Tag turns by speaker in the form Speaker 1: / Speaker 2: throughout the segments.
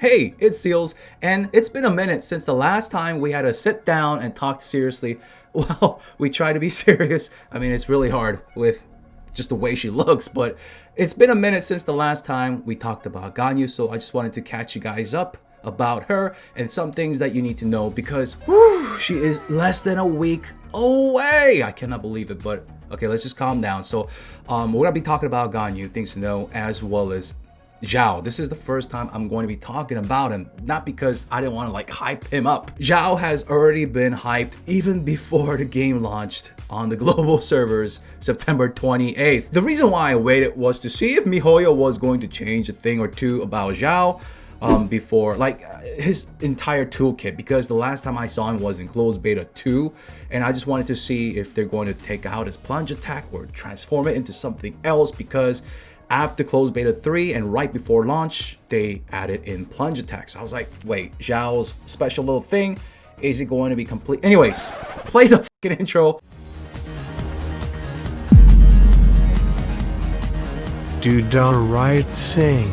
Speaker 1: Hey, it's Seals, and it's been a minute since the last time we had to sit down and talk seriously. Well, we try to be serious. I mean, it's really hard with just the way she looks, but it's been a minute since the last time we talked about Ganyu, so I just wanted to catch you guys up about her and some things that you need to know because whew, she is less than a week away. I cannot believe it, but okay, let's just calm down. So we're gonna be talking about Ganyu, things to know, as well as Xiao. This is the first time I'm going to be talking about him, not because I didn't want to like hype him up. Xiao has already been hyped even before the game launched on the global servers September 28th. The reason why I waited was to see if MiHoYo was going to change a thing or two about Xiao before, like his entire toolkit, because the last time I saw him was in closed beta 2, and I just wanted to see if they're going to take out his plunge attack or transform it into something else, because after closed beta 3 and right before launch, they added in plunge attacks. I was like, wait, Xiao's special little thing, is it going to be complete? Anyways, play the fucking intro.
Speaker 2: Do the right thing.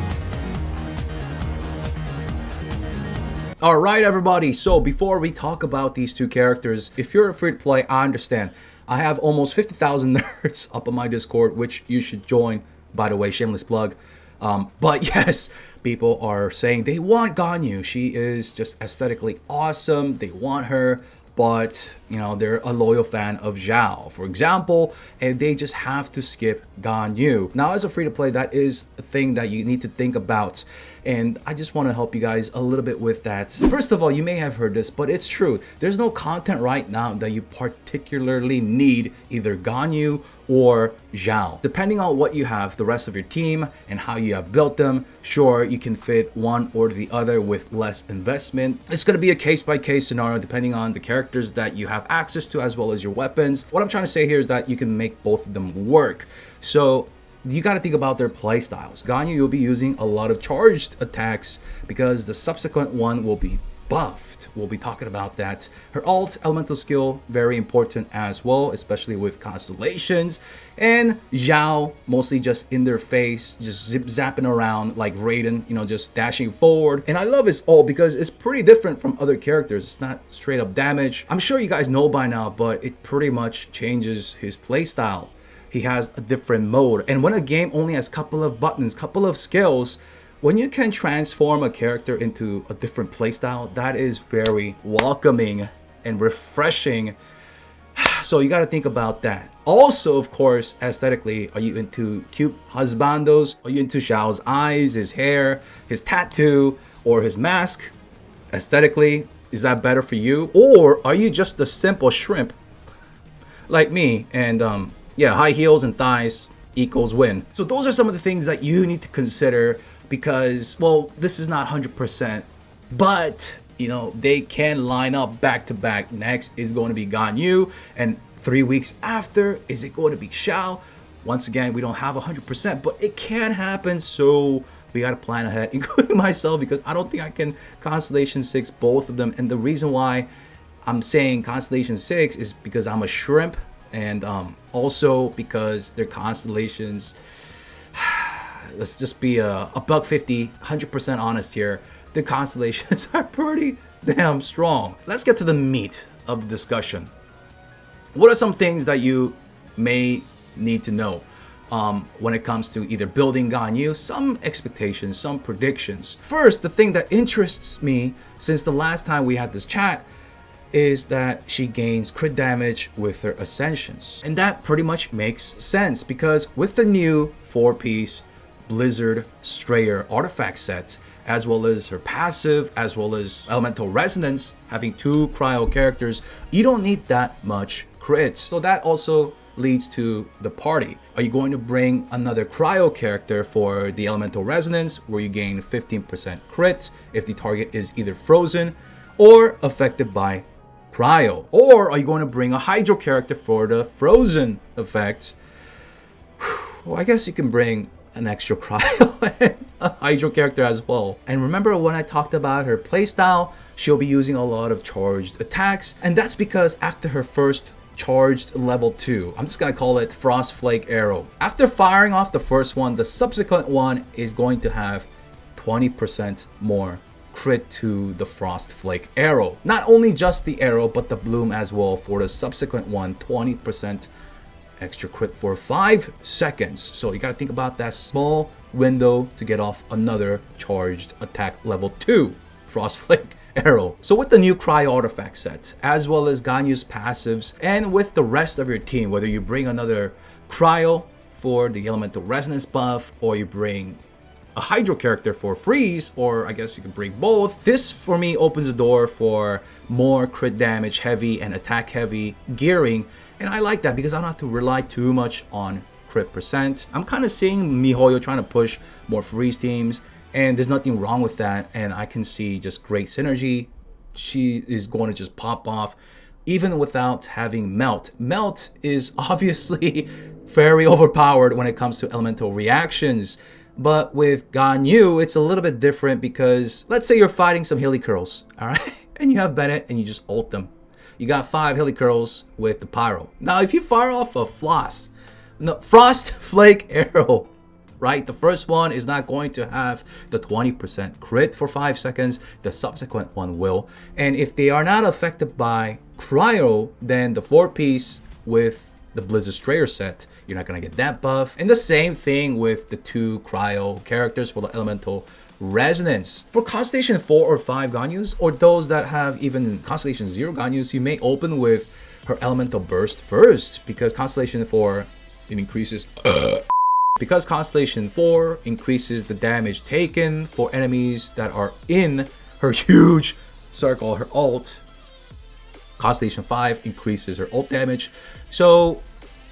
Speaker 1: Alright everybody, so before we talk about these two characters, if you're a free to play, I understand. I have almost 50,000 nerds up on my Discord, which you should join. By the way, shameless plug. But yes, people are saying they want Ganyu. She is just aesthetically awesome. They want her, but you know, they're a loyal fan of Xiao, for example, and they just have to skip Ganyu. Now, as a free-to-play, that is a thing that you need to think about, and I just want to help you guys a little bit with that. First of all, you may have heard this, but it's true. There's no content right now that you particularly need either Ganyu or Xiao. Depending on what you have, the rest of your team, and how you have built them, sure, you can fit one or the other with less investment. It's going to be a case-by-case scenario depending on the characters that you have access to as well as your weapons. What I'm trying to say here is that you can make both of them work. So you got to think about their play styles. Ganyu, you'll be using a lot of charged attacks because the subsequent one will be buffed. We'll be talking about that. Her alt elemental skill, very important as well, especially with constellations. And Xiao, mostly just in their face, just zip zapping around like Raiden, you know, just dashing forward. And I love his ult because it's pretty different from other characters. It's not straight up damage. I'm sure you guys know by now, but it pretty much changes his playstyle. He has a different mode. And when a game only has a couple of buttons, couple of skills, when you can transform a character into a different playstyle, that is very welcoming and refreshing. So you got to think about that. Also, of course, aesthetically, are you into cute husbandos? Are you into Xiao's eyes, his hair, his tattoo, or his mask? Aesthetically, is that better for you? Or are you just a simple shrimp like me? And yeah, high heels and thighs equals win. So those are some of the things that you need to consider, because, well, this is not 100%, but you know, they can line up back to back. Next is going to be Ganyu, and 3 weeks after, is it going to be Xiao? Once again, we don't have 100%, but it can happen, so we got to plan ahead, including myself, because I don't think I can Constellation 6 both of them. And the reason why I'm saying Constellation 6 is because I'm a shrimp, and also because their constellations, let's just be a buck 50, 100% honest here, the constellations are pretty damn strong. Let's get to the meat of the discussion. What are some things that you may need to know when it comes to either building Ganyu? Some expectations, some predictions. First, the thing that interests me since the last time we had this chat is that she gains crit damage with her ascensions. And that pretty much makes sense, because with the new 4-piece Blizzard Strayer artifact set, as well as her passive, as well as elemental resonance, having 2 cryo characters, you don't need that much crits. So that also leads to the party. Are you going to bring another cryo character for the elemental resonance, where you gain 15% crits if the target is either frozen or affected by cryo? Or are you going to bring a hydro character for the frozen effect? Well, I guess you can bring an extra cryo and a hydro character as well. And remember when I talked about her playstyle, she'll be using a lot of charged attacks, and that's because after her first charged level 2, I'm just gonna call it Frost Flake Arrow, after firing off the first one, the subsequent one is going to have 20% more crit to the Frost Flake arrow. Not only just the arrow, but the bloom as well for the subsequent one, 20% extra crit for 5 seconds. So you gotta think about that small window to get off another charged attack level 2 Frost Flake arrow. So with the new cryo artifact set, as well as Ganyu's passives, and with the rest of your team, whether you bring another cryo for the elemental resonance buff, or you bring a hydro character for freeze, or I guess you could bring both, this for me opens the door for more crit damage heavy and attack heavy gearing. And I like that because I don't have to rely too much on crit percent. I'm kind of seeing MiHoYo trying to push more freeze teams, and there's nothing wrong with that, and I can see just great synergy. She is going to just pop off even without having melt. Melt is obviously very overpowered when it comes to elemental reactions, but with Ganyu it's a little bit different because let's say you're fighting some hilly curls, all right, and you have Bennett and you just ult them. You got 5 hilly curls with the pyro. Now if you fire off a Frost Flake arrow, right? The first one is not going to have the 20% crit for 5 seconds. The subsequent one will. And if they are not affected by cryo, then the 4-piece with the Blizzard Strayer set, you're not going to get that buff. And the same thing with the 2 cryo characters for the elemental resonance. For Constellation 4 or 5 Ganyus, or those that have even Constellation 0 Ganyus, you may open with her elemental burst first, because Constellation 4 it increases because Constellation 4 increases the damage taken for enemies that are in her huge circle, her ult. Constellation 5 increases her ult damage. So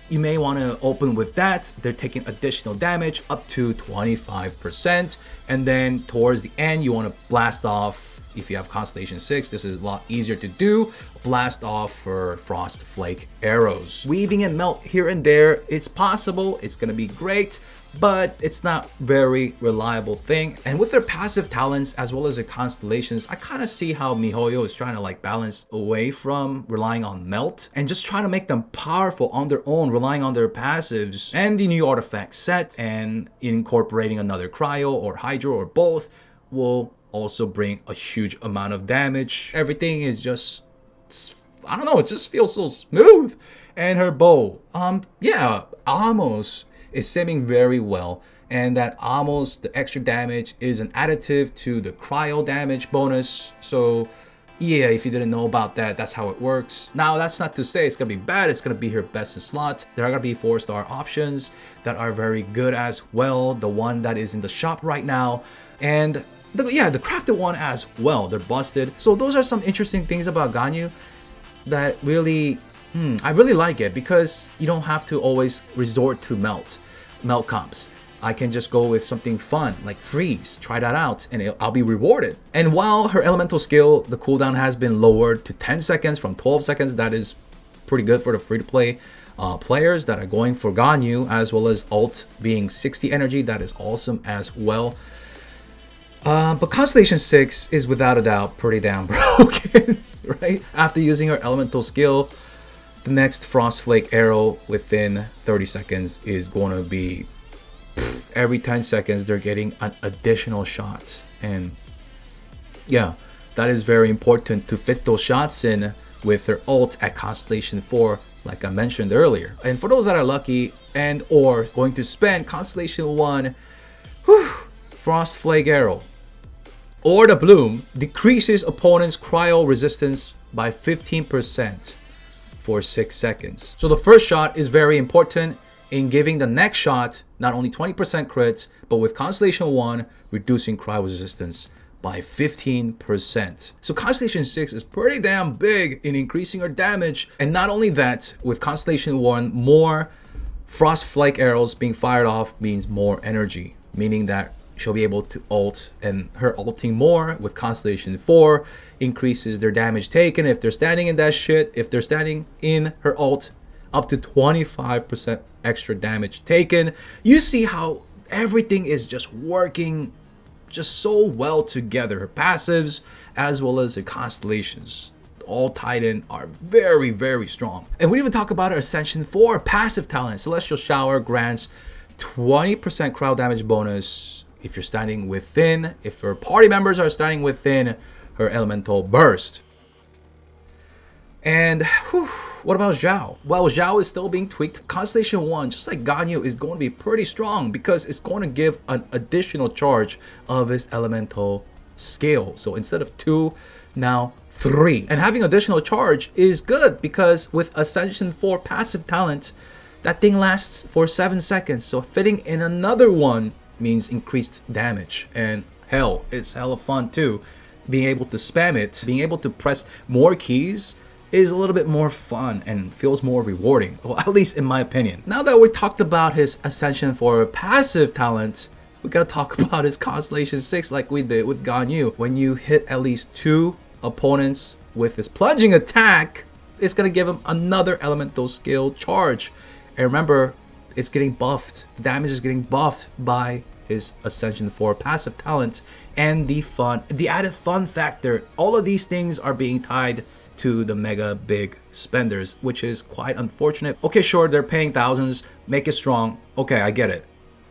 Speaker 1: you may want to open with that. They're taking additional damage up to 25%. And then towards the end, you want to blast off. If you have Constellation 6, this is a lot easier to do. Blast off for Frost Flake arrows. Weaving in melt here and there, it's possible. It's going to be great, but it's not very reliable thing. And with their passive talents as well as the constellations, I kind of see how MiHoYo is trying to like balance away from relying on melt and just trying to make them powerful on their own, relying on their passives and the new artifact set, and incorporating another cryo or hydro or both will also bring a huge amount of damage. Everything is just, I don't know, it just feels so smooth. And her bow, yeah, Amos is simming very well, and that Amos, the extra damage is an additive to the cryo damage bonus. So yeah, if you didn't know about that, that's how it works. Now that's not to say it's gonna be bad. It's gonna be her best in slot. There are gonna be 4-star options that are very good as well. The one that is in the shop right now, and the crafted one as well, they're busted. So those are some interesting things about Ganyu that really, I really like it, because you don't have to always resort to melt comps. I can just go with something fun like freeze, try that out, and I'll be rewarded. And while her elemental skill, the cooldown has been lowered to 10 seconds from 12 seconds, that is pretty good for the free-to-play players that are going for Ganyu, as well as ult being 60 energy, that is awesome as well. But Constellation 6 is without a doubt pretty damn broken, right? After using her elemental skill, the next Frost Flake arrow within 30 seconds is going to be every 10 seconds they're getting an additional shot. And yeah, that is very important to fit those shots in with their ult at Constellation 4, like I mentioned earlier. And for those that are lucky and or going to spend Constellation 1, Frost Flake arrow or the bloom decreases opponent's cryo resistance by 15% for 6 seconds. So the first shot is very important in giving the next shot not only 20% crits, but with Constellation 1 reducing cryo resistance by 15%. So Constellation 6 is pretty damn big in increasing her damage. And not only that, with Constellation 1, more Frost Flake arrows being fired off means more energy, meaning that she'll be able to ult, and her ulting more with Constellation 4 increases their damage taken if they're standing in that shit. If they're standing in her ult, up to 25% extra damage taken. You see how everything is just working just so well together. Her passives as well as her constellations all tied in are very, very strong. And we didn't even talk about her Ascension 4 passive talent. Celestial Shower grants 20% cryo damage bonus if you're standing within, if her party members are standing within her elemental burst. And what about Xiao? Well, Xiao is still being tweaked. Constellation 1, just like Ganyu, is going to be pretty strong because it's going to give an additional charge of his elemental skill. So instead of 2, now 3. And having additional charge is good because with Ascension 4 passive talent, that thing lasts for 7 seconds. So fitting in another one means increased damage. And hell, it's hella fun too. Being able to spam it, being able to press more keys is a little bit more fun and feels more rewarding. Well, at least in my opinion. Now that we talked about his Ascension 4 passive talent, we gotta talk about his Constellation 6 like we did with Ganyu. When you hit at least 2 opponents with his plunging attack, it's gonna give him another elemental skill charge. And remember, it's getting buffed. The damage is getting buffed by his Ascension 4 passive talent and the added fun factor. All of these things are being tied to the mega big spenders, which is quite unfortunate. Okay, sure, they're paying thousands, make it strong. Okay, I get it.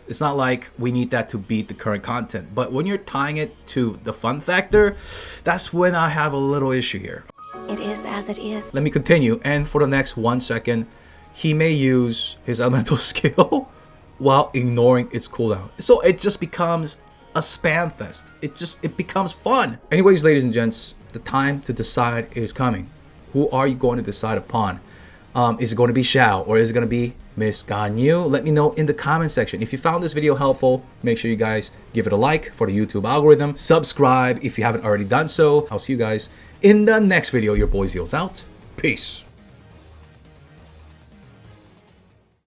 Speaker 1: It's not like we need that to beat the current content, but when you're tying it to the fun factor, that's when I have a little issue here.
Speaker 3: It is as it is.
Speaker 1: Let me continue, and for the next 1 second, he may use his elemental skill while ignoring its cooldown. So it just becomes a spam fest. It becomes fun. Anyways, ladies and gents, the time to decide is coming. Who are you going to decide upon? Is it going to be Xiao or is it going to be Miss Ganyu? Let me know in the comment section. If you found this video helpful, make sure you guys give it a like for the YouTube algorithm. Subscribe if you haven't already done so. I'll see you guys in the next video. Your boy Zeal's out. Peace.